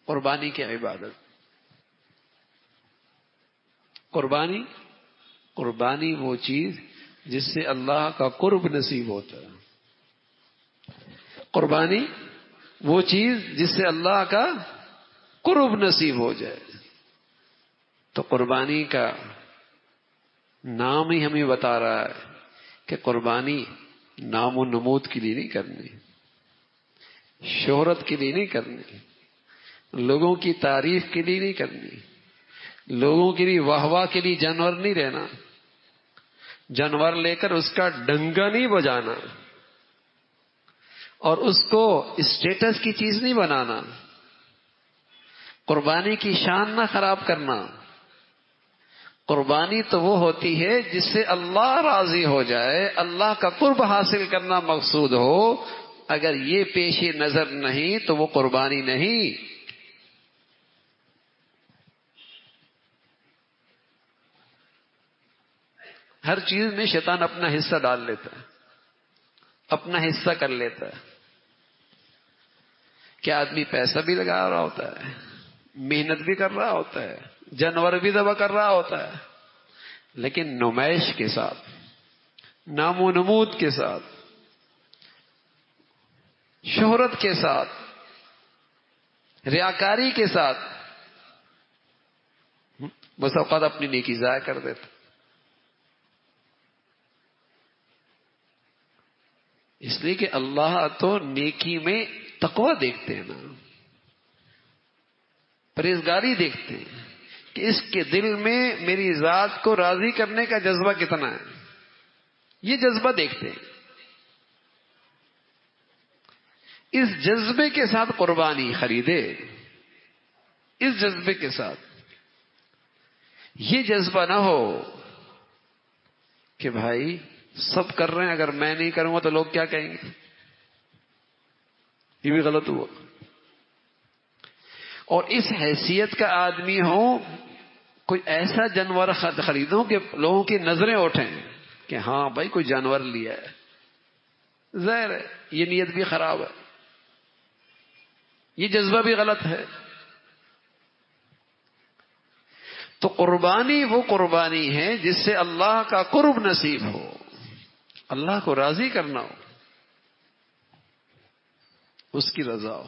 قربانی کی عبادت. قربانی وہ چیز جس سے اللہ کا قرب نصیب ہوتا ہے. قربانی وہ چیز جس سے اللہ کا قرب نصیب ہو جائے. تو قربانی کا نام ہی ہمیں بتا رہا ہے کہ قربانی نام و نمود کے لیے نہیں کرنی، شہرت کے لیے نہیں کرنی، لوگوں کی تعریف کے لیے نہیں کرنی، لوگوں کے لیے واہ واہ کے لیے جانور نہیں رہنا، جانور لے کر اس کا ڈنگا نہیں بجانا اور اس کو اسٹیٹس کی چیز نہیں بنانا، قربانی کی شان نہ خراب کرنا. قربانی تو وہ ہوتی ہے جس سے اللہ راضی ہو جائے، اللہ کا قرب حاصل کرنا مقصود ہو. اگر یہ پیش نظر نہیں تو وہ قربانی نہیں. ہر چیز میں شیطان اپنا حصہ ڈال لیتا ہے، اپنا حصہ کر لیتا ہے. کیا آدمی پیسہ بھی لگا رہا ہوتا ہے، محنت بھی کر رہا ہوتا ہے، جانور بھی ذبح کر رہا ہوتا ہے، لیکن نمائش کے ساتھ، نام و نمود کے ساتھ، شہرت کے ساتھ، ریاکاری کے ساتھ بس اوقات اپنی نیکی ضائع کر دیتا. اس لیے کہ اللہ تو نیکی میں تقوی دیکھتے ہیں نا، پرہیزگاری دیکھتے ہیں کہ اس کے دل میں میری ذات کو راضی کرنے کا جذبہ کتنا ہے. یہ جذبہ دیکھتے ہیں. اس جذبے کے ساتھ قربانی خریدے، اس جذبے کے ساتھ. یہ جذبہ نہ ہو کہ بھائی سب کر رہے ہیں، اگر میں نہیں کروں گا تو لوگ کیا کہیں گے. یہ بھی غلط ہوا. اور اس حیثیت کا آدمی ہو، کوئی ایسا جانور خریدو کہ لوگوں کی نظریں اٹھیں کہ ہاں بھائی کوئی جانور لیا ہے. ظاہر ہے یہ نیت بھی خراب ہے، یہ جذبہ بھی غلط ہے. تو قربانی وہ قربانی ہے جس سے اللہ کا قرب نصیب ہو، اللہ کو راضی کرنا ہو، اس کی رضا ہو.